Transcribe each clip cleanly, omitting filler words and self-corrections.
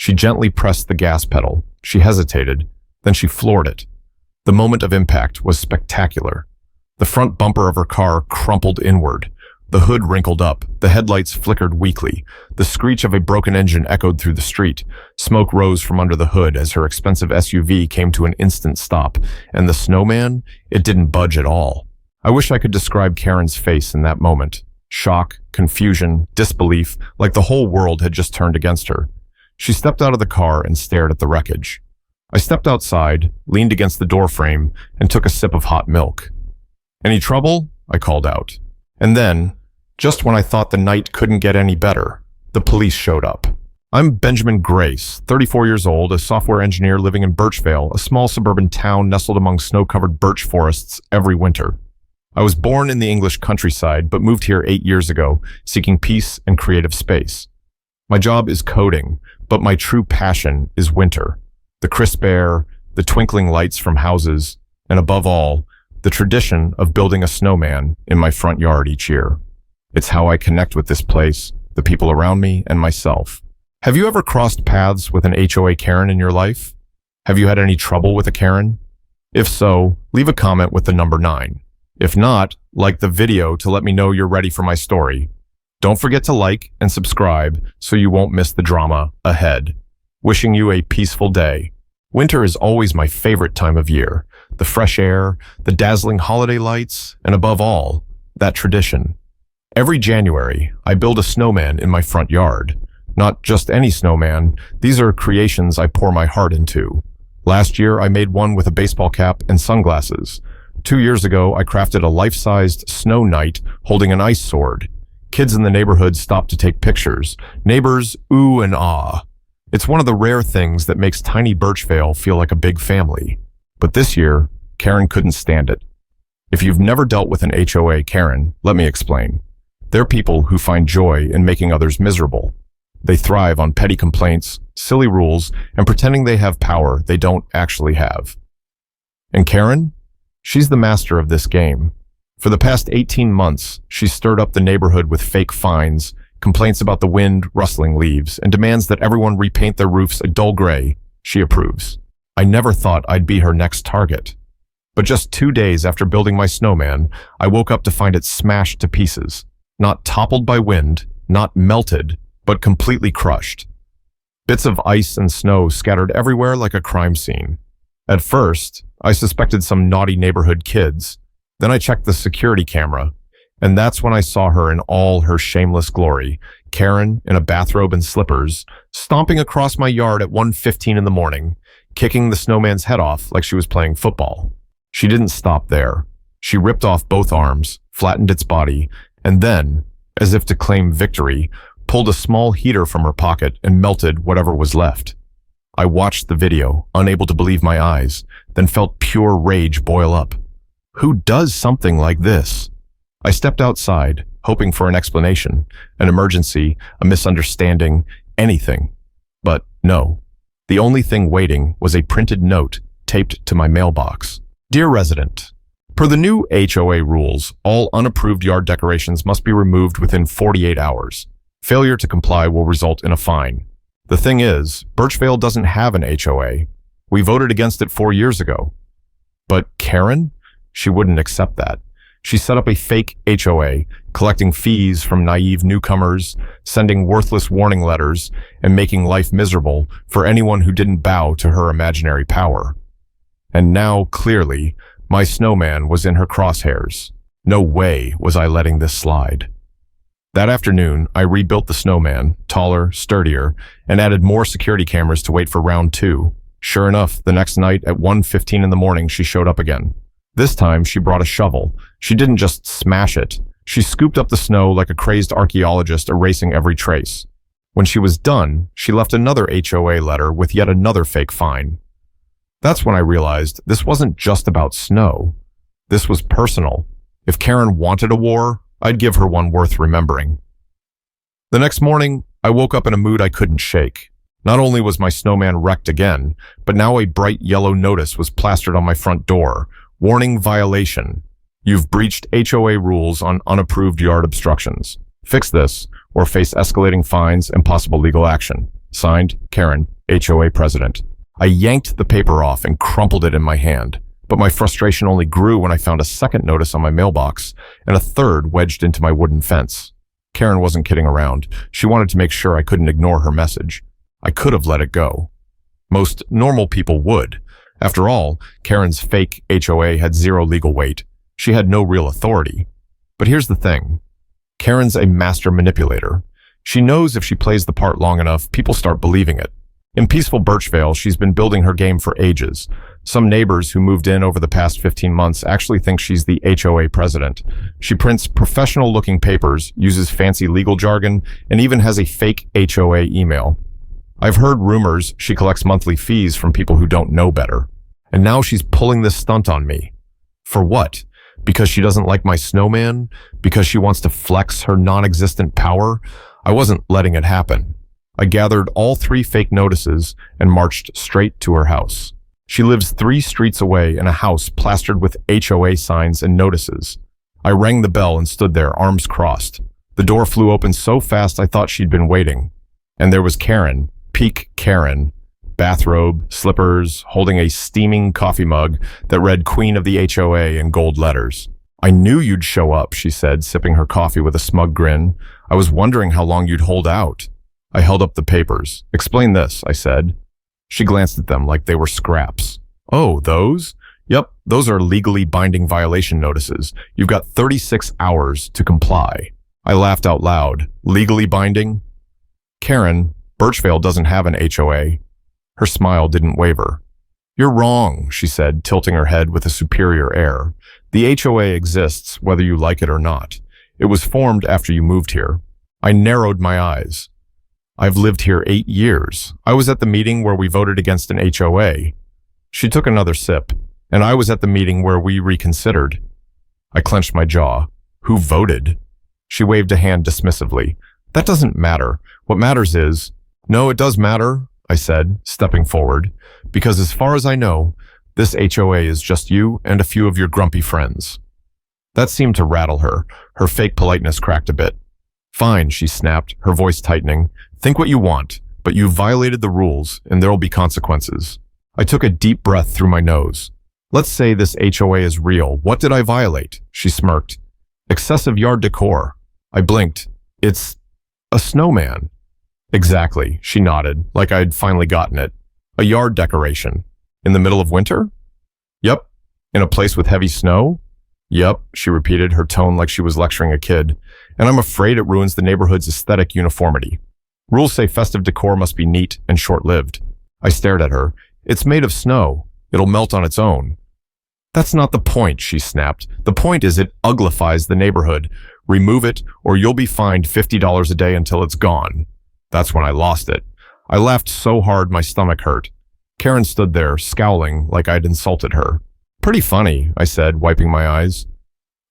She gently pressed the gas pedal. She hesitated, then she floored it. The moment of impact was spectacular. The front bumper of her car crumpled inward. The hood wrinkled up, the headlights flickered weakly. The screech of a broken engine echoed through the street. Smoke rose from under the hood as her expensive SUV came to an instant stop. And the Snowman? It didn't budge at all. I wish I could describe Karen's face in that moment. Shock, confusion, disbelief, like the whole world had just turned against her. She stepped out of the car and stared at the wreckage. I stepped outside, leaned against the doorframe, and took a sip of hot milk. "Any trouble?" I called out. And then, just when I thought the night couldn't get any better, the police showed up. I'm Benjamin Grace, 34 years old, a software engineer living in Birchvale, a small suburban town nestled among snow-covered birch forests every winter. I was born in the English countryside, but moved here 8 years ago, seeking peace and creative space. My job is coding, but my true passion is winter. The crisp air, the twinkling lights from houses, and above all, the tradition of building a snowman in my front yard each year. It's how I connect with this place, the people around me, and myself. Have you ever crossed paths with an HOA Karen in your life? Have you had any trouble with a Karen? If so, leave a comment with the number 9. If not, like the video to let me know you're ready for my story. Don't forget to like and subscribe so you won't miss the drama ahead. Wishing you a peaceful day. Winter is always my favorite time of year. The fresh air, the dazzling holiday lights, and above all, that tradition. Every January, I build a snowman in my front yard. Not just any snowman, these are creations I pour my heart into. Last year, I made one with a baseball cap and sunglasses. 2 years ago, I crafted a life-sized snow knight holding an ice sword. Kids in the neighborhood stopped to take pictures. Neighbors ooh and ah. It's one of the rare things that makes tiny Birchvale feel like a big family. But this year, Karen couldn't stand it. If you've never dealt with an HOA Karen, let me explain. They're people who find joy in making others miserable. They thrive on petty complaints, silly rules, and pretending they have power they don't actually have. And Karen? She's the master of this game. For the past 18 months, she's stirred up the neighborhood with fake fines, complaints about the wind rustling leaves, and demands that everyone repaint their roofs a dull gray. She approves. I never thought I'd be her next target. But just 2 days after building my snowman, I woke up to find it smashed to pieces. Not toppled by wind, not melted, but completely crushed. Bits of ice and snow scattered everywhere like a crime scene. At first, I suspected some naughty neighborhood kids. Then I checked the security camera, and that's when I saw her in all her shameless glory, Karen in a bathrobe and slippers, stomping across my yard at 1:15 in the morning, kicking the snowman's head off like she was playing football. She didn't stop there. She ripped off both arms, flattened its body, and then, as if to claim victory, pulled a small heater from her pocket and melted whatever was left. I watched the video, unable to believe my eyes, then felt pure rage boil up. Who does something like this? I stepped outside, hoping for an explanation, an emergency, a misunderstanding, anything. But no. The only thing waiting was a printed note taped to my mailbox. Dear resident, per the new HOA rules, all unapproved yard decorations must be removed within 48 hours. Failure to comply will result in a fine. The thing is, Birchvale doesn't have an HOA. We voted against it 4 years ago. But Karen? She wouldn't accept that. She set up a fake HOA, collecting fees from naive newcomers, sending worthless warning letters, and making life miserable for anyone who didn't bow to her imaginary power. And now, clearly, my snowman was in her crosshairs. No way was I letting this slide. That afternoon, I rebuilt the snowman, taller, sturdier, and added more security cameras to wait for round 2. Sure enough, the next night at 1:15 in the morning, she showed up again. This time, she brought a shovel. She didn't just smash it. She scooped up the snow like a crazed archaeologist erasing every trace. When she was done, she left another HOA letter with yet another fake fine. That's when I realized this wasn't just about snow. This was personal. If Karen wanted a war, I'd give her one worth remembering. The next morning, I woke up in a mood I couldn't shake. Not only was my snowman wrecked again, but now a bright yellow notice was plastered on my front door. Warning violation. You've breached HOA rules on unapproved yard obstructions. Fix this or face escalating fines and possible legal action. Signed, Karen. HOA president. I yanked the paper off and crumpled it in my hand, but my frustration only grew when I found a second notice on my mailbox and a third wedged into my wooden fence. Karen wasn't kidding around. She wanted to make sure I couldn't ignore her message. I could have let it go. Most normal people would. After all, Karen's fake HOA had zero legal weight. She had no real authority. But here's the thing. Karen's a master manipulator. She knows if she plays the part long enough, people start believing it. In peaceful Birchvale, she's been building her game for ages. Some neighbors who moved in over the past 15 months actually think she's the HOA president. She prints professional-looking papers, uses fancy legal jargon, and even has a fake HOA email. I've heard rumors she collects monthly fees from people who don't know better. And now she's pulling this stunt on me. For what? Because she doesn't like my snowman? Because she wants to flex her non-existent power? I wasn't letting it happen. I gathered all 3 fake notices and marched straight to her house. She lives 3 streets away in a house plastered with HOA signs and notices. I rang the bell and stood there, arms crossed. The door flew open so fast I thought she'd been waiting. And there was Karen, peak Karen, bathrobe, slippers, holding a steaming coffee mug that read Queen of the HOA in gold letters. "I knew you'd show up," she said, sipping her coffee with a smug grin. "I was wondering how long you'd hold out." I held up the papers. "Explain this," I said. She glanced at them like they were scraps. "Oh, those? Yep, those are legally binding violation notices. You've got 36 hours to comply." I laughed out loud. "Legally binding?" "Karen, Birchvale doesn't have an HOA." Her smile didn't waver. "You're wrong," she said, tilting her head with a superior air. "The HOA exists whether you like it or not. It was formed after you moved here." I narrowed my eyes. "I've lived here 8 years. I was at the meeting where we voted against an HOA." She took another sip, "And I was at the meeting where we reconsidered." I clenched my jaw. "Who voted?" She waved a hand dismissively. "That doesn't matter. What matters is—" "No, it does matter," I said, stepping forward, "because as far as I know, this HOA is just you and a few of your grumpy friends." That seemed to rattle her. Her fake politeness cracked a bit. "Fine," she snapped, her voice tightening. "Think what you want, but you've violated the rules, and there'll be consequences." I took a deep breath through my nose. "Let's say this HOA is real. What did I violate?" She smirked. "Excessive yard decor." I blinked. "It's a snowman." "Exactly," she nodded, like I'd finally gotten it. "A yard decoration. In the middle of winter?" "Yep." "In a place with heavy snow?" "Yep," she repeated, her tone like she was lecturing a kid. "And I'm afraid it ruins the neighborhood's aesthetic uniformity. Rules say festive decor must be neat and short-lived." I stared at her. "It's made of snow. It'll melt on its own." "That's not the point," she snapped. "The point is it uglifies the neighborhood. Remove it, or you'll be fined $50 a day until it's gone." That's when I lost it. I laughed so hard my stomach hurt. Karen stood there, scowling like I'd insulted her. "Pretty funny," I said, wiping my eyes.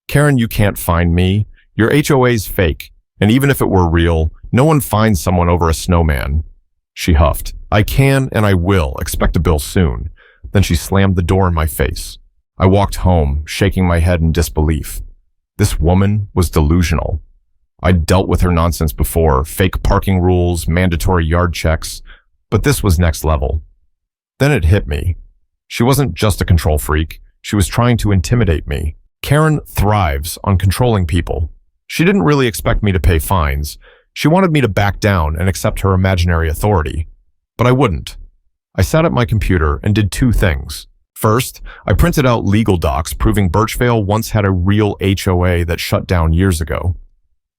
"Karen, you can't find me. Your HOA's fake, and even if it were real, no one finds someone over a snowman." She huffed. "I can and I will. Expect a bill soon." Then she slammed the door in my face. I walked home, shaking my head in disbelief. This woman was delusional. I'd dealt with her nonsense before, fake parking rules, mandatory yard checks, but this was next level. Then it hit me. She wasn't just a control freak. She was trying to intimidate me. Karen thrives on controlling people. She didn't really expect me to pay fines. She wanted me to back down and accept her imaginary authority. But I wouldn't. I sat at my computer and did 2 things. First, I printed out legal docs proving Birchvale once had a real HOA that shut down years ago.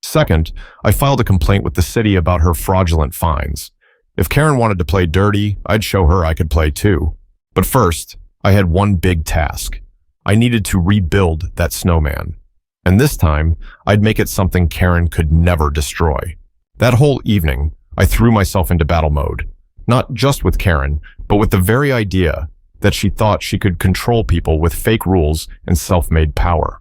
Second, I filed a complaint with the city about her fraudulent fines. If Karen wanted to play dirty, I'd show her I could play too. But first, I had one big task. I needed to rebuild that snowman. And this time, I'd make it something Karen could never destroy. That whole evening, I threw myself into battle mode. Not just with Karen, but with the very idea that she thought she could control people with fake rules and self-made power.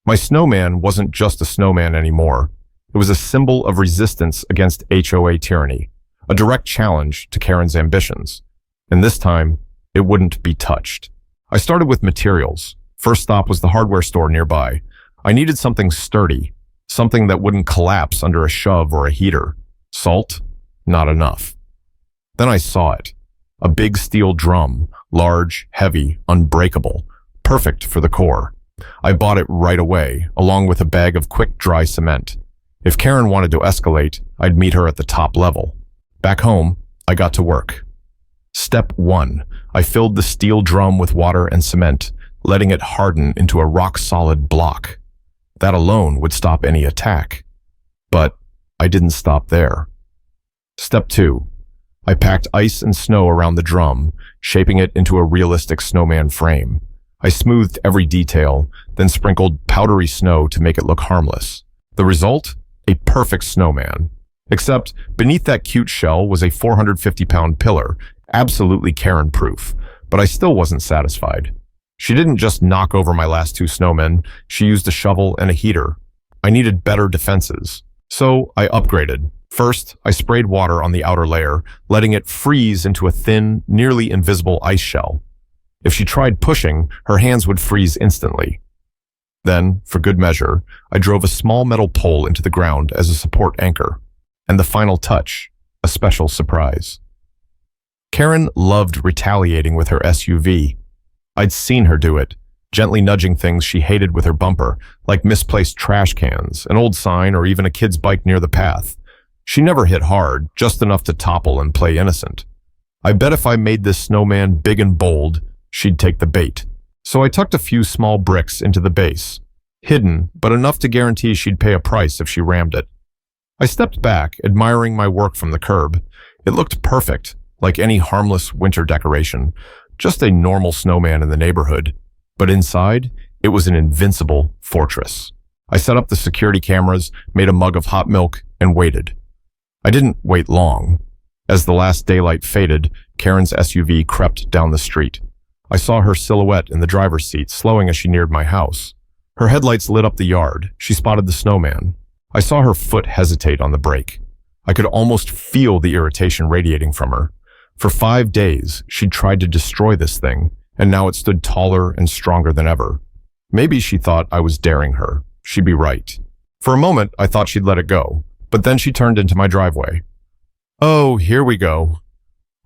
My snowman wasn't just a snowman anymore. It was a symbol of resistance against HOA tyranny, a direct challenge to Karen's ambitions. And this time, it wouldn't be touched. I started with materials. First stop was the hardware store nearby. I needed something sturdy, something that wouldn't collapse under a shove or a heater. Salt? Not enough. Then I saw it. A big steel drum, large, heavy, unbreakable, perfect for the core. I bought it right away, along with a bag of quick dry cement. If Karen wanted to escalate, I'd meet her at the top level. Back home, I got to work. Step 1. I filled the steel drum with water and cement, letting it harden into a rock-solid block. That alone would stop any attack. But I didn't stop there. Step 2. I packed ice and snow around the drum, shaping it into a realistic snowman frame. I smoothed every detail, then sprinkled powdery snow to make it look harmless. The result? A perfect snowman. Except beneath that cute shell was a 450-pound pillar, absolutely Karen-proof, but I still wasn't satisfied. She didn't just knock over my last 2 snowmen, she used a shovel and a heater. I needed better defenses. So I upgraded. First, I sprayed water on the outer layer, letting it freeze into a thin, nearly invisible ice shell. If she tried pushing, her hands would freeze instantly. Then, for good measure, I drove a small metal pole into the ground as a support anchor. And the final touch, a special surprise. Karen loved retaliating with her SUV. I'd seen her do it, gently nudging things she hated with her bumper, like misplaced trash cans, an old sign, or even a kid's bike near the path. She never hit hard, just enough to topple and play innocent. I bet if I made this snowman big and bold, she'd take the bait. So I tucked a few small bricks into the base, hidden, but enough to guarantee she'd pay a price if she rammed it. I stepped back, admiring my work from the curb. It looked perfect, like any harmless winter decoration, just a normal snowman in the neighborhood. But inside, it was an invincible fortress. I set up the security cameras, made a mug of hot milk, and waited. I didn't wait long. As the last daylight faded, Karen's SUV crept down the street. I saw her silhouette in the driver's seat, slowing as she neared my house. Her headlights lit up the yard. She spotted the snowman. I saw her foot hesitate on the brake. I could almost feel the irritation radiating from her. For 5 days, she'd tried to destroy this thing, and now it stood taller and stronger than ever. Maybe she thought I was daring her. She'd be right. For a moment, I thought she'd let it go, but then she turned into my driveway. Oh, here we go.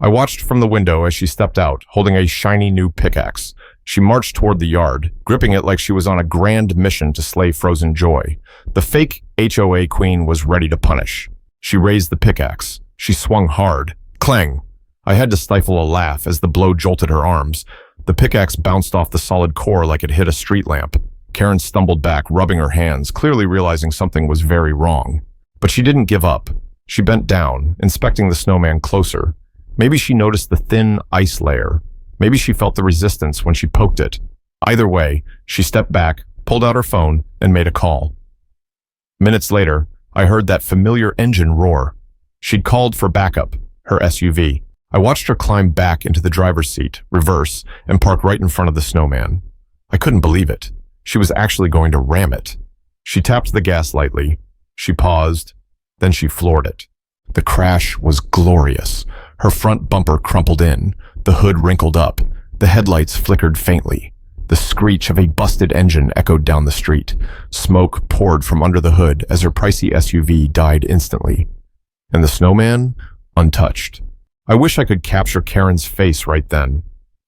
I watched from the window as she stepped out, holding a shiny new pickaxe. She marched toward the yard, gripping it like she was on a grand mission to slay frozen joy. The fake HOA queen was ready to punish. She raised the pickaxe. She swung hard. Clang! I had to stifle a laugh as the blow jolted her arms. The pickaxe bounced off the solid core like it hit a street lamp. Karen stumbled back, rubbing her hands, clearly realizing something was very wrong. But she didn't give up. She bent down, inspecting the snowman closer. Maybe she noticed the thin ice layer. Maybe she felt the resistance when she poked it. Either way, she stepped back, pulled out her phone, and made a call. Minutes later, I heard that familiar engine roar. She'd called for backup, her SUV. I watched her climb back into the driver's seat, reverse, and park right in front of the snowman. I couldn't believe it. She was actually going to ram it. She tapped the gas lightly. She paused. Then she floored it. The crash was glorious. Her front bumper crumpled in. The hood wrinkled up. The headlights flickered faintly. The screech of a busted engine echoed down the street. Smoke poured from under the hood as her pricey SUV died instantly. And the snowman? Untouched. I wish I could capture Karen's face right then.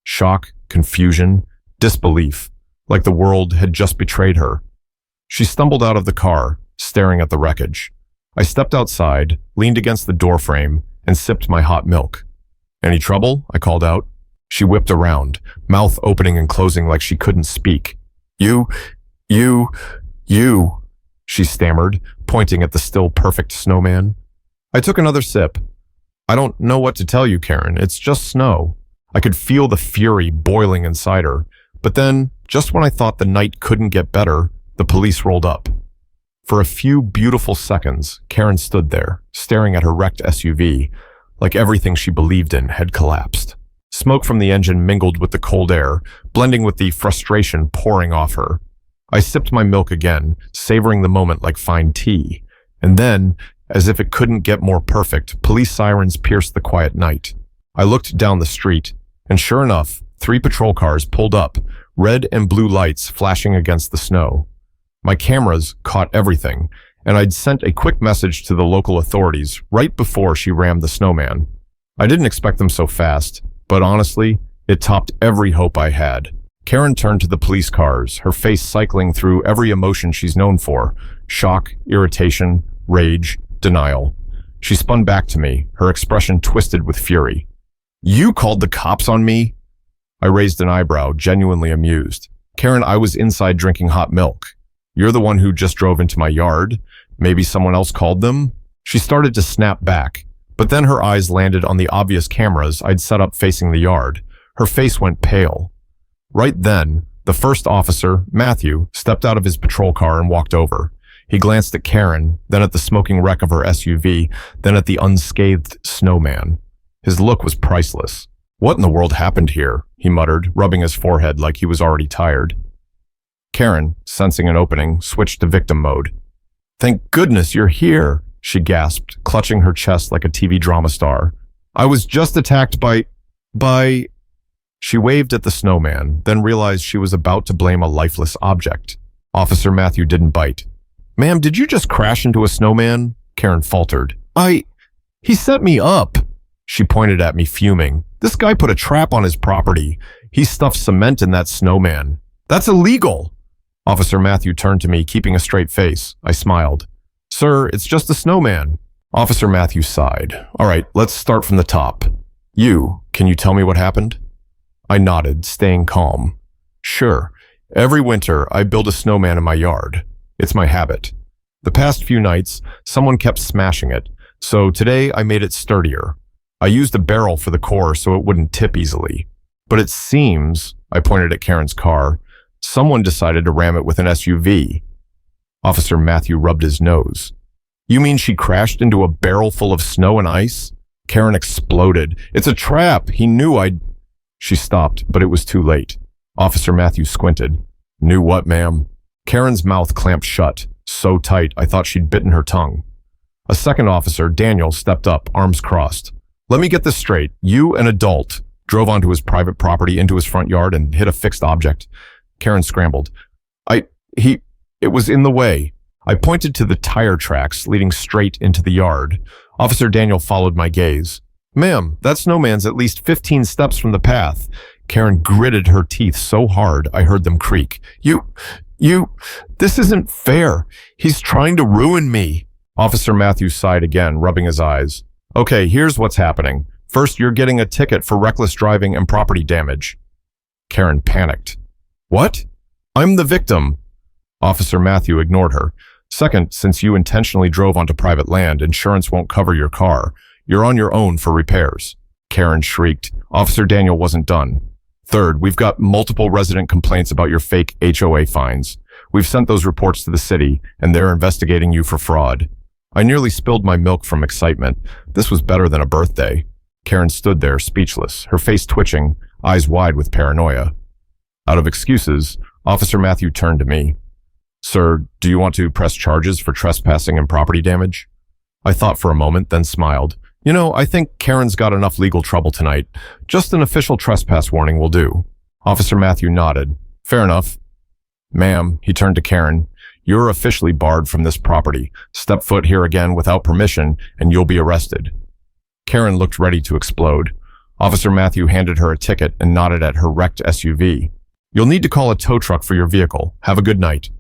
Shock, confusion, disbelief, like the world had just betrayed her. She stumbled out of the car, staring at the wreckage. I stepped outside, leaned against the doorframe, and sipped my hot milk. Any trouble? I called out. She whipped around, mouth opening and closing like she couldn't speak. You, she stammered, pointing at the still perfect snowman. I took another sip. I don't know what to tell you, Karen. It's just snow. I could feel the fury boiling inside her. But then, just when I thought the night couldn't get better, the police rolled up. For a few beautiful seconds, Karen stood there, staring at her wrecked SUV, like everything she believed in had collapsed. Smoke from the engine mingled with the cold air, blending with the frustration pouring off her. I sipped my milk again, savoring the moment like fine tea. And then, as if it couldn't get more perfect, police sirens pierced the quiet night. I looked down the street, and sure enough, 3 patrol cars pulled up, red and blue lights flashing against the snow. My cameras caught everything, and I'd sent a quick message to the local authorities right before she rammed the snowman. I didn't expect them so fast, but honestly, it topped every hope I had. Karen turned to the police cars, her face cycling through every emotion she's known for: shock, irritation, rage, denial. She spun back to me, her expression twisted with fury. "You called the cops on me?" I raised an eyebrow, genuinely amused. "Karen, I was inside drinking hot milk. You're the one who just drove into my yard. Maybe someone else called them?" She started to snap back, but then her eyes landed on the obvious cameras I'd set up facing the yard. Her face went pale. Right then, the first officer, Matthew, stepped out of his patrol car and walked over. He glanced at Karen, then at the smoking wreck of her SUV, then at the unscathed Snowman. His look was priceless. "What in the world happened here?" he muttered, rubbing his forehead like he was already tired. Karen, sensing an opening, switched to victim mode. "Thank goodness you're here," she gasped, clutching her chest like a TV drama star. "I was just attacked by... She waved at the Snowman, then realized she was about to blame a lifeless object. Officer Matthew didn't bite. "Ma'am, did you just crash into a snowman?" Karen faltered. He set me up." She pointed at me, fuming. "This guy put a trap on his property. He stuffed cement in that snowman. That's illegal." Officer Matthew turned to me, keeping a straight face. I smiled. "Sir, it's just a snowman." Officer Matthew sighed. "All right, let's start from the top. Can you tell me what happened?" I nodded, staying calm. "Sure. Every winter, I build a snowman in my yard. It's my habit. The past few nights, someone kept smashing it, so today I made it sturdier. I used a barrel for the core so it wouldn't tip easily. But it seems," I pointed at Karen's car, "someone decided to ram it with an SUV." Officer Matthew rubbed his nose. "You mean she crashed into a barrel full of snow and ice?" Karen exploded. "It's a trap. He knew I'd..." She stopped, but it was too late. Officer Matthew squinted. "Knew what, ma'am?" Karen's mouth clamped shut, so tight I thought she'd bitten her tongue. A second officer, Daniel, stepped up, arms crossed. "Let me get this straight. You, an adult, drove onto his private property into his front yard and hit a fixed object." Karen scrambled. It was in the way." I pointed to the tire tracks leading straight into the yard. Officer Daniel followed my gaze. "Ma'am, that snowman's at least 15 steps from the path." Karen gritted her teeth so hard I heard them creak. This isn't fair. He's trying to ruin me." Officer Matthews sighed again, rubbing his eyes. "Okay, here's what's happening. First, you're getting a ticket for reckless driving and property damage." Karen panicked. "What? I'm the victim." Officer Matthew ignored her. "Second, since you intentionally drove onto private land, insurance won't cover your car. You're on your own for repairs." Karen shrieked. Officer Daniel wasn't done. "Third, we've got multiple resident complaints about your fake HOA fines. We've sent those reports to the city, and they're investigating you for fraud." I nearly spilled my milk from excitement. This was better than a birthday. Karen stood there, speechless, her face twitching, eyes wide with paranoia. Out of excuses, Officer Matthew turned to me. "Sir, do you want to press charges for trespassing and property damage?" I thought for a moment, then smiled. I think Karen's got enough legal trouble tonight. Just an official trespass warning will do." Officer Matthew nodded. "Fair enough." "Ma'am," he turned to Karen, "you're officially barred from this property. Step foot here again without permission, and you'll be arrested." Karen looked ready to explode. Officer Matthew handed her a ticket and nodded at her wrecked SUV. "You'll need to call a tow truck for your vehicle. Have a good night."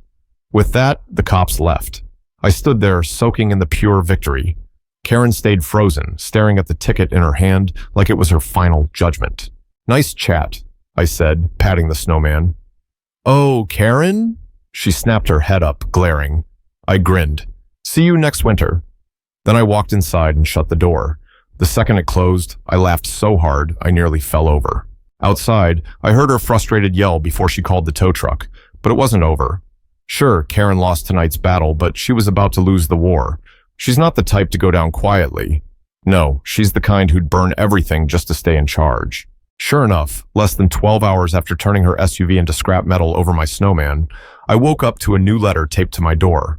With that, the cops left. I stood there, soaking in the pure victory. Karen stayed frozen, staring at the ticket in her hand like it was her final judgment. "Nice chat," I said, patting the snowman. "Oh, Karen?" She snapped her head up, glaring. I grinned. "See you next winter." Then I walked inside and shut the door. The second it closed, I laughed so hard I nearly fell over. Outside, I heard her frustrated yell before she called the tow truck, but it wasn't over. Sure, Karen lost tonight's battle, but she was about to lose the war. She's not the type to go down quietly. No, she's the kind who'd burn everything just to stay in charge. Sure enough, less than 12 hours after turning her SUV into scrap metal over my snowman, I woke up to a new letter taped to my door.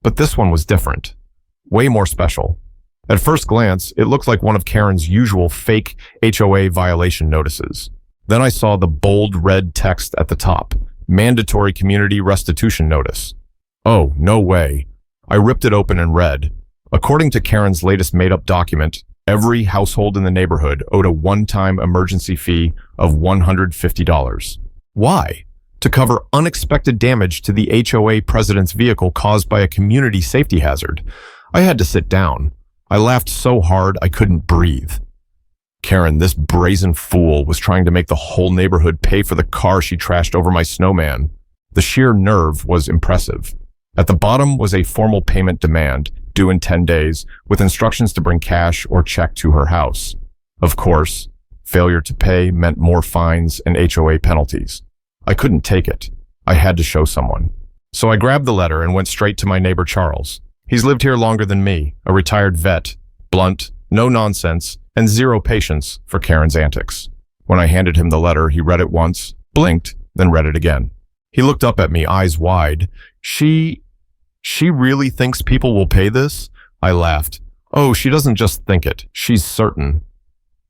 But this one was different. Way more special. At first glance, it looked like one of Karen's usual fake HOA violation notices. Then I saw the bold red text at the top, Mandatory Community Restitution Notice. Oh, no way. I ripped it open and read. According to Karen's latest made-up document, Every household in the neighborhood owed a one-time emergency fee of $150. Why? To cover unexpected damage to the HOA president's vehicle caused by a community safety hazard. I had to sit down. I laughed so hard I couldn't breathe. Karen, this brazen fool, was trying to make the whole neighborhood pay for the car she trashed over my Snowman. The sheer nerve was impressive. At the bottom was a formal payment demand, due in 10 days, with instructions to bring cash or check to her house. Of course, failure to pay meant more fines and HOA penalties. I couldn't take it. I had to show someone. So I grabbed the letter and went straight to my neighbor Charles. He's lived here longer than me, a retired vet, blunt, no nonsense, and zero patience for Karen's antics. When I handed him the letter, he read it once, blinked, then read it again. He looked up at me, eyes wide. She really thinks people will pay this? I laughed. Oh, she doesn't just think it. She's certain.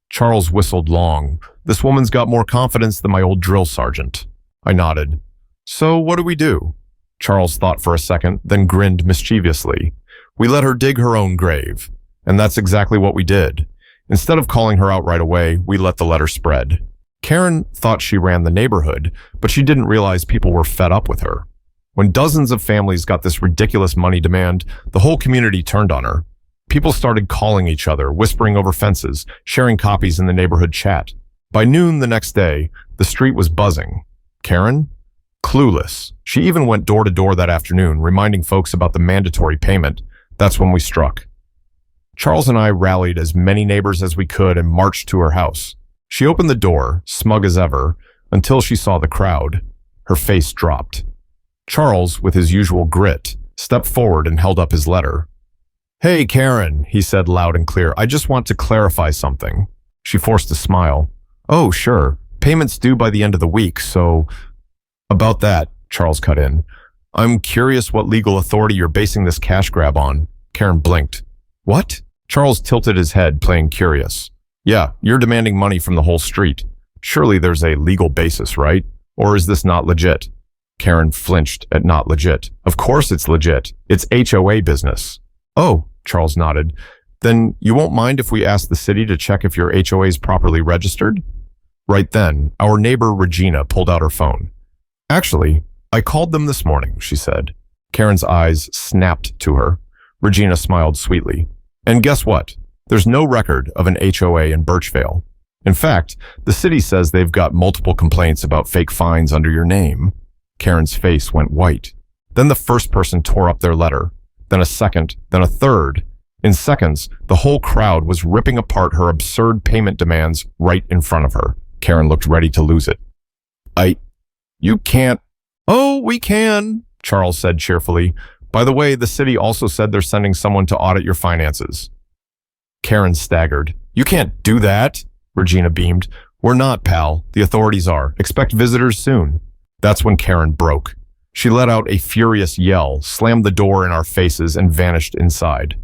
Charles whistled long. This woman's got more confidence than my old drill sergeant. I nodded. So what do we do? Charles thought for a second, then grinned mischievously. We let her dig her own grave. And that's exactly what we did. Instead of calling her out right away, we let the letter spread. Karen thought she ran the neighborhood, but she didn't realize people were fed up with her. When dozens of families got this ridiculous money demand, the whole community turned on her. People started calling each other, whispering over fences, sharing copies in the neighborhood chat. By noon the next day, the street was buzzing. Karen? Clueless. She even went door to door that afternoon, reminding folks about the mandatory payment. That's when we struck. Charles and I rallied as many neighbors as we could and marched to her house. She opened the door, smug as ever, until she saw the crowd. Her face dropped. Charles, with his usual grit, stepped forward and held up his letter. Hey, Karen, he said loud and clear. I just want to clarify something. She forced a smile. Oh, sure. Payment's due by the end of the week, so... About that, Charles cut in. I'm curious what legal authority you're basing this cash grab on. Karen blinked. What? Charles tilted his head, playing curious. Yeah, you're demanding money from the whole street. Surely there's a legal basis, right? Or is this not legit? Karen flinched at not legit. Of course it's legit. It's HOA business. Oh, Charles nodded. Then you won't mind if we ask the city to check if your HOA is properly registered? Right then, our neighbor Regina pulled out her phone. Actually, I called them this morning, she said. Karen's eyes snapped to her. Regina smiled sweetly. And guess what? There's no record of an HOA in Birchvale. In fact, the city says they've got multiple complaints about fake fines under your name. Karen's face went white. Then the first person tore up their letter. Then a second, then a third. In seconds, the whole crowd was ripping apart her absurd payment demands right in front of her. Karen looked ready to lose it. You can't. Oh, we can, Charles said cheerfully. By the way, the city also said they're sending someone to audit your finances. Karen staggered. You can't do that, Regina beamed. We're not, pal. The authorities are. Expect visitors soon. That's when Karen broke. She let out a furious yell, slammed the door in our faces, and vanished inside.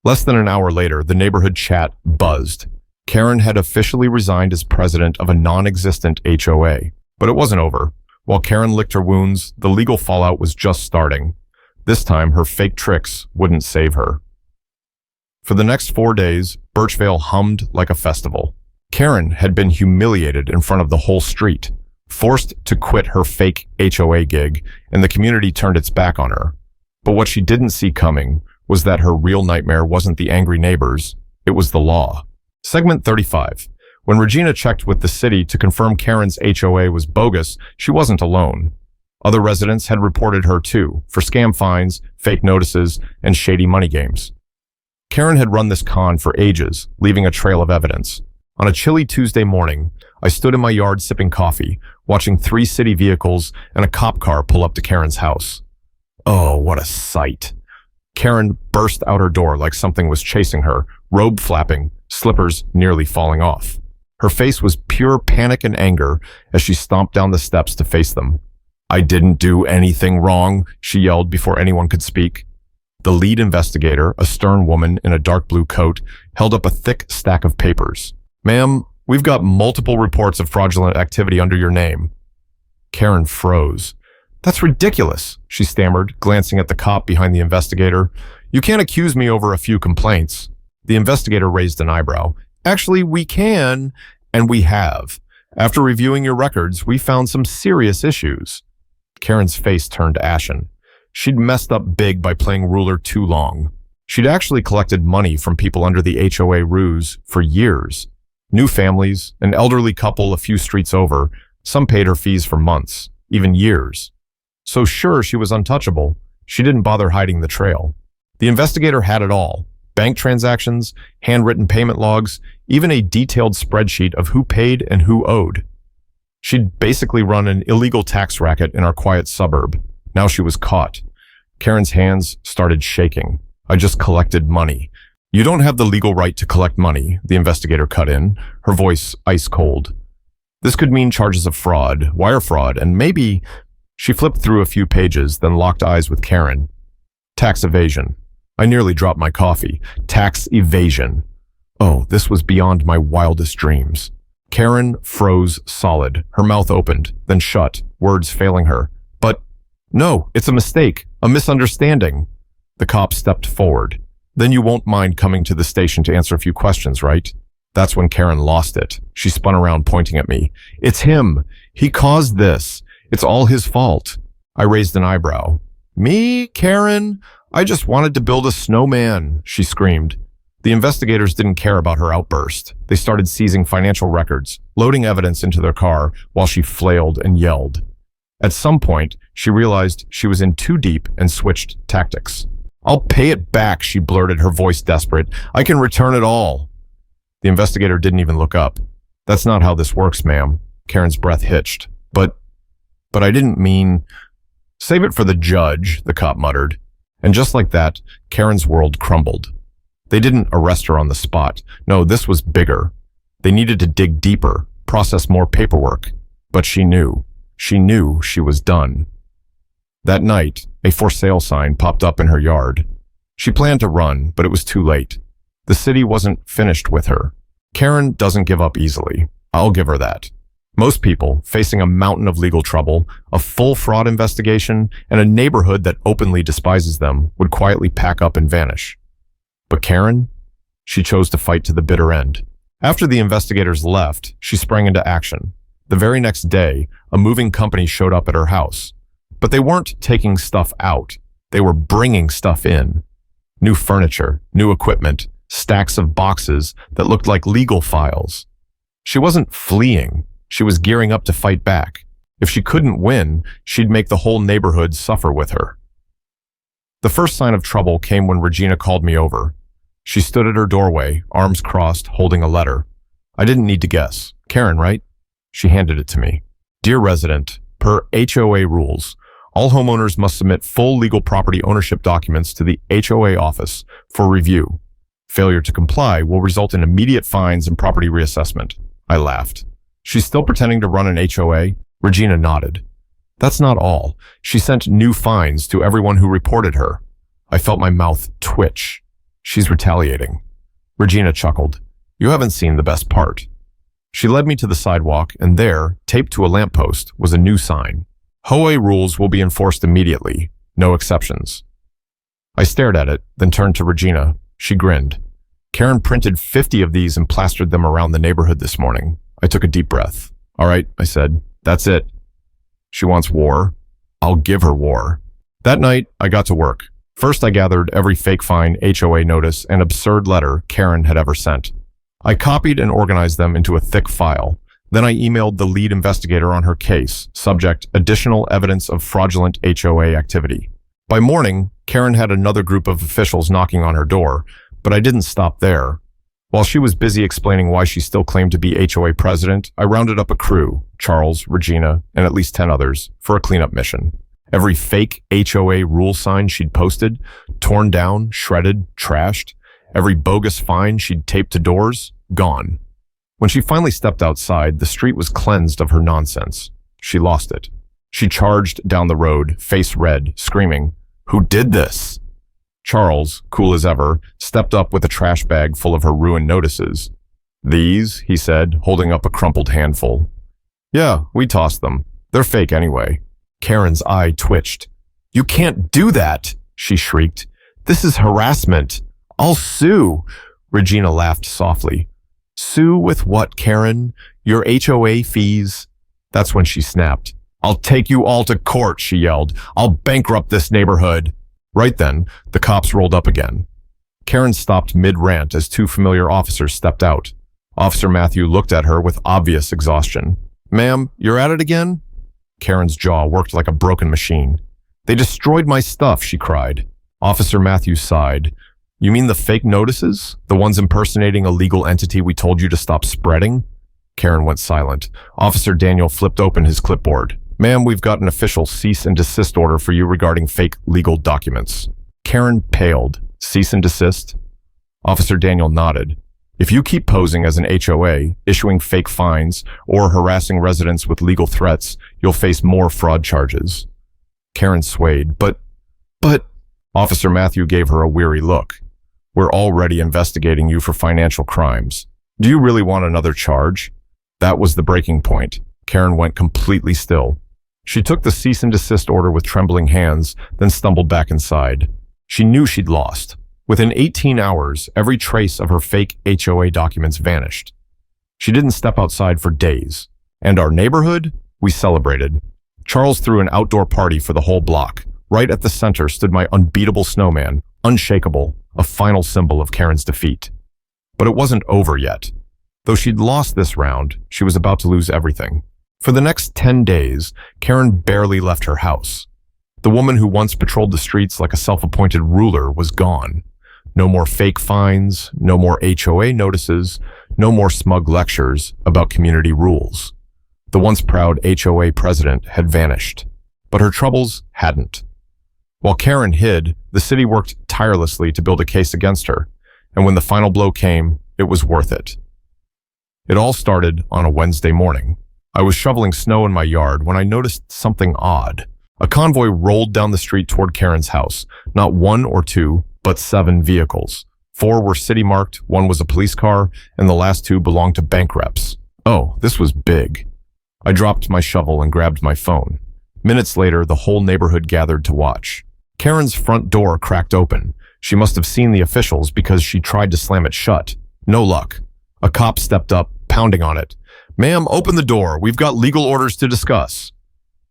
Less than an hour later, the neighborhood chat buzzed. Karen had officially resigned as president of a non-existent HOA. But it wasn't over. While Karen licked her wounds, the legal fallout was just starting. This time, her fake tricks wouldn't save her. For the next 4 days, Birchvale hummed like a festival. Karen had been humiliated in front of the whole street, forced to quit her fake HOA gig, and the community turned its back on her. But what she didn't see coming was that her real nightmare wasn't the angry neighbors, it was the law. Segment 35. When Regina checked with the city to confirm Karen's HOA was bogus, she wasn't alone. Other residents had reported her too, for scam fines, fake notices, and shady money games. Karen had run this con for ages, leaving a trail of evidence. On a chilly Tuesday morning, I stood in my yard sipping coffee, watching 3 city vehicles and a cop car pull up to Karen's house. Oh, what a sight. Karen burst out her door like something was chasing her, robe flapping, slippers nearly falling off. Her face was pure panic and anger as she stomped down the steps to face them. I didn't do anything wrong, she yelled before anyone could speak. The lead investigator, a stern woman in a dark blue coat, held up a thick stack of papers. Ma'am, we've got multiple reports of fraudulent activity under your name. Karen froze. That's ridiculous, she stammered, glancing at the cop behind the investigator. You can't accuse me over a few complaints. The investigator raised an eyebrow. Actually, we can, and we have. After reviewing your records, we found some serious issues. Karen's face turned ashen. She'd messed up big by playing ruler too long. She'd actually collected money from people under the HOA ruse for years. New families, an elderly couple a few streets over, some paid her fees for months, even years. So sure, she was untouchable. She didn't bother hiding the trail. The investigator had it all. Bank transactions, handwritten payment logs, even a detailed spreadsheet of who paid and who owed. She'd basically run an illegal tax racket in our quiet suburb. Now she was caught. Karen's hands started shaking. I just collected money. You don't have the legal right to collect money, the investigator cut in, her voice ice cold. This could mean charges of fraud, wire fraud, and maybe... She flipped through a few pages, then locked eyes with Karen. Tax evasion. I nearly dropped my coffee. Tax evasion. Oh, this was beyond my wildest dreams. Karen froze solid, her mouth opened, then shut, words failing her. But, no, it's a mistake, a misunderstanding. The cop stepped forward. Then you won't mind coming to the station to answer a few questions, right? That's when Karen lost it. She spun around, pointing at me. It's him. He caused this. It's all his fault. I raised an eyebrow. Me, Karen? I just wanted to build a snowman, she screamed. The investigators didn't care about her outburst. They started seizing financial records, loading evidence into their car while she flailed and yelled. At some point, she realized she was in too deep and switched tactics. I'll pay it back, she blurted, her voice desperate. I can return it all. The investigator didn't even look up. That's not how this works, ma'am. Karen's breath hitched. But I didn't mean... Save it for the judge, the cop muttered. And just like that, Karen's world crumbled. They didn't arrest her on the spot. No, this was bigger. They needed to dig deeper, process more paperwork. But she knew. She knew she was done. That night, a for sale sign popped up in her yard. She planned to run, but it was too late. The city wasn't finished with her. Karen doesn't give up easily. I'll give her that. Most people, facing a mountain of legal trouble, a full fraud investigation, and a neighborhood that openly despises them, would quietly pack up and vanish. But Karen? She chose to fight to the bitter end. After the investigators left, she sprang into action. The very next day, a moving company showed up at her house. But they weren't taking stuff out. They were bringing stuff in. New furniture, new equipment, stacks of boxes that looked like legal files. She wasn't fleeing. She was gearing up to fight back. If she couldn't win, she'd make the whole neighborhood suffer with her. The first sign of trouble came when Regina called me over. She stood at her doorway, arms crossed, holding a letter. I didn't need to guess. Karen, right? She handed it to me. Dear resident, per HOA rules, all homeowners must submit full legal property ownership documents to the HOA office for review. Failure to comply will result in immediate fines and property reassessment. I laughed. She's still pretending to run an HOA? Regina nodded. That's not all. She sent new fines to everyone who reported her. I felt my mouth twitch. She's retaliating. Regina chuckled. You haven't seen the best part. She led me to the sidewalk, and there, taped to a lamppost, was a new sign. HOA rules will be enforced immediately. No exceptions. I stared at it, then turned to Regina. She grinned. Karen printed 50 of these and plastered them around the neighborhood this morning. I took a deep breath. All right, I said. That's it. She wants war. I'll give her war. That night, I got to work. First, I gathered every fake fine, HOA notice, and absurd letter Karen had ever sent. I copied and organized them into a thick file. Then I emailed the lead investigator on her case, subject, additional evidence of fraudulent HOA activity. By morning, Karen had another group of officials knocking on her door, but I didn't stop there. While she was busy explaining why she still claimed to be HOA president, I rounded up a crew, Charles, Regina, and at least 10 others, for a cleanup mission. Every fake HOA rule sign she'd posted, torn down, shredded, trashed. Every bogus fine she'd taped to doors, gone. When she finally stepped outside, the street was cleansed of her nonsense. She lost it. She charged down the road, face red, screaming, "Who did this?" Charles, cool as ever, stepped up with a trash bag full of her ruined notices. These, he said, holding up a crumpled handful. Yeah, we tossed them. They're fake anyway. Karen's eye twitched. You can't do that, she shrieked. This is harassment. I'll sue. Regina laughed softly. Sue with what, Karen? Your HOA fees? That's when she snapped. I'll take you all to court, she yelled. I'll bankrupt this neighborhood. Right then, the cops rolled up again. Karen stopped mid-rant as two familiar officers stepped out. Officer Matthew looked at her with obvious exhaustion. Ma'am, you're at it again? Karen's jaw worked like a broken machine. They destroyed my stuff, she cried. Officer Matthew sighed. You mean the fake notices? The ones impersonating a legal entity we told you to stop spreading? Karen went silent. Officer Daniel flipped open his clipboard. Ma'am, we've got an official cease and desist order for you regarding fake legal documents. Karen paled. Cease and desist? Officer Daniel nodded. If you keep posing as an HOA, issuing fake fines, or harassing residents with legal threats, you'll face more fraud charges. Karen swayed. But... Officer Matthew gave her a weary look. We're already investigating you for financial crimes. Do you really want another charge? That was the breaking point. Karen went completely still. She took the cease and desist order with trembling hands, then stumbled back inside. She knew she'd lost. Within 18 hours, every trace of her fake HOA documents vanished. She didn't step outside for days. And our neighborhood? We celebrated. Charles threw an outdoor party for the whole block. Right at the center stood my unbeatable snowman, unshakable, a final symbol of Karen's defeat. But it wasn't over yet. Though she'd lost this round, she was about to lose everything. For the next 10 days, Karen barely left her house. The woman who once patrolled the streets like a self-appointed ruler was gone. No more fake fines, no more HOA notices, no more smug lectures about community rules. The once proud HOA president had vanished, but her troubles hadn't. While Karen hid, the city worked tirelessly to build a case against her, and when the final blow came, it was worth it. It all started on a Wednesday morning. I was shoveling snow in my yard when I noticed something odd. A convoy rolled down the street toward Karen's house, not one or two, but 7 vehicles. 4 were city-marked, 1 was a police car, and the last 2 belonged to bank reps. Oh, this was big. I dropped my shovel and grabbed my phone. Minutes later, the whole neighborhood gathered to watch. Karen's front door cracked open. She must have seen the officials because she tried to slam it shut. No luck. A cop stepped up, pounding on it. Ma'am, open the door. We've got legal orders to discuss.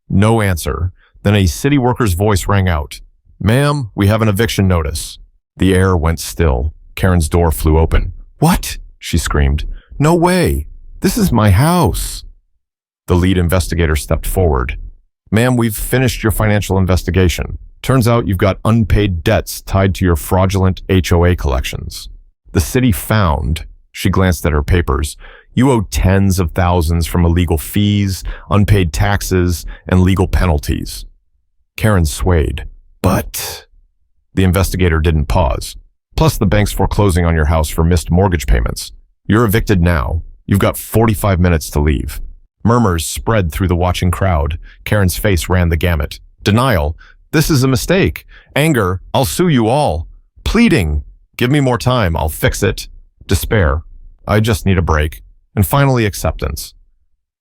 No answer. Then a city worker's voice rang out. Ma'am, we have an eviction notice. The air went still. Karen's door flew open. What? She screamed. No way. This is my house. The lead investigator stepped forward. Ma'am, we've finished your financial investigation. Turns out you've got unpaid debts tied to your fraudulent HOA collections. The city found, she glanced at her papers, you owe tens of thousands from illegal fees, unpaid taxes, and legal penalties. Karen swayed. But... The investigator didn't pause. Plus the bank's foreclosing on your house for missed mortgage payments. You're evicted now. You've got 45 minutes to leave. Murmurs spread through the watching crowd. Karen's face ran the gamut. Denial. This is a mistake. Anger. I'll sue you all. Pleading. Give me more time. I'll fix it. Despair. I just need a break. And finally, acceptance.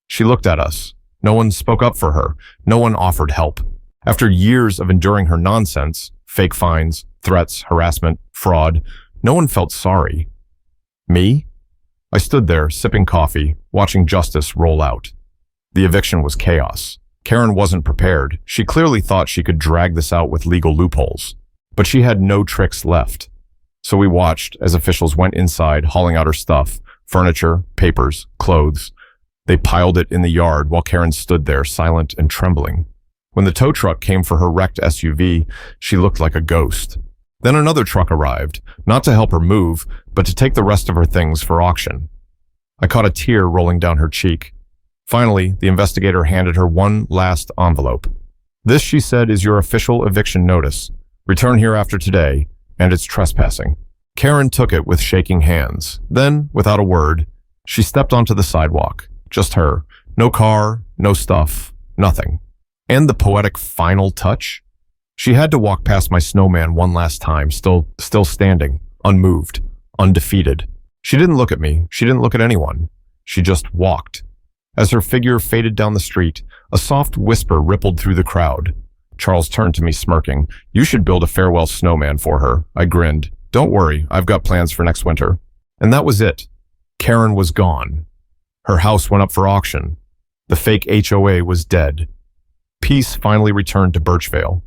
She looked at us. No one spoke up for her. No one offered help. After years of enduring her nonsense, fake fines, threats, harassment, fraud, no one felt sorry. Me? I stood there, sipping coffee, watching justice roll out. The eviction was chaos. Karen wasn't prepared. She clearly thought she could drag this out with legal loopholes. But she had no tricks left. So we watched as officials went inside, hauling out her stuff, furniture, papers, clothes. They piled it in the yard while Karen stood there, silent and trembling. When the tow truck came for her wrecked SUV, she looked like a ghost. Then another truck arrived, not to help her move, but to take the rest of her things for auction. I caught a tear rolling down her cheek. Finally, the investigator handed her one last envelope. This, she said, is your official eviction notice. Return here after today, and it's trespassing. Karen took it with shaking hands. Then, without a word, she stepped onto the sidewalk. Just her. No car, no stuff, nothing. And the poetic final touch? She had to walk past my snowman one last time, still standing, unmoved, undefeated. She didn't look at me. She didn't look at anyone. She just walked. As her figure faded down the street, a soft whisper rippled through the crowd. Charles turned to me smirking. You should build a farewell snowman for her. I grinned. Don't worry, I've got plans for next winter. And that was it. Karen was gone. Her house went up for auction. The fake HOA was dead. Peace finally returned to Birchvale.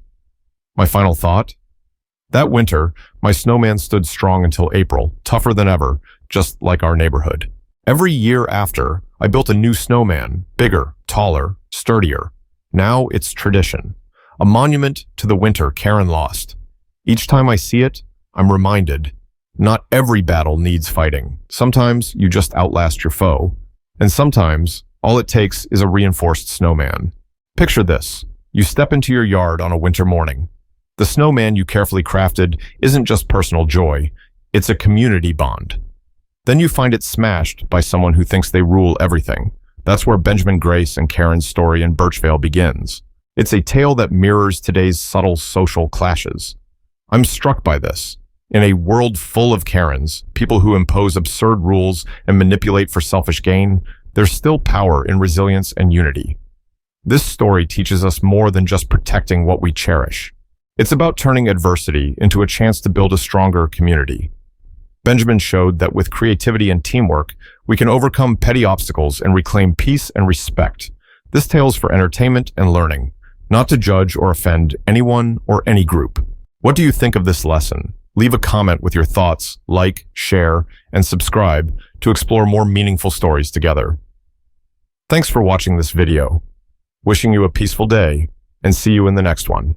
My final thought? That winter, my snowman stood strong until April, tougher than ever, just like our neighborhood. Every year after, I built a new snowman, bigger, taller, sturdier. Now it's tradition, a monument to the winter Karen lost. Each time I see it, I'm reminded, not every battle needs fighting. Sometimes you just outlast your foe. And sometimes, all it takes is a reinforced snowman. Picture this. You step into your yard on a winter morning. The snowman you carefully crafted isn't just personal joy, it's a community bond. Then you find it smashed by someone who thinks they rule everything. That's where Benjamin Grace and Karen's story in Birchvale begins. It's a tale that mirrors today's subtle social clashes. I'm struck by this. In a world full of Karens, people who impose absurd rules and manipulate for selfish gain, there's still power in resilience and unity. This story teaches us more than just protecting what we cherish. It's about turning adversity into a chance to build a stronger community. Benjamin showed that with creativity and teamwork, we can overcome petty obstacles and reclaim peace and respect. This tale is for entertainment and learning, not to judge or offend anyone or any group. What do you think of this lesson? Leave a comment with your thoughts, like, share, and subscribe to explore more meaningful stories together. Thanks for watching this video. Wishing you a peaceful day, and see you in the next one.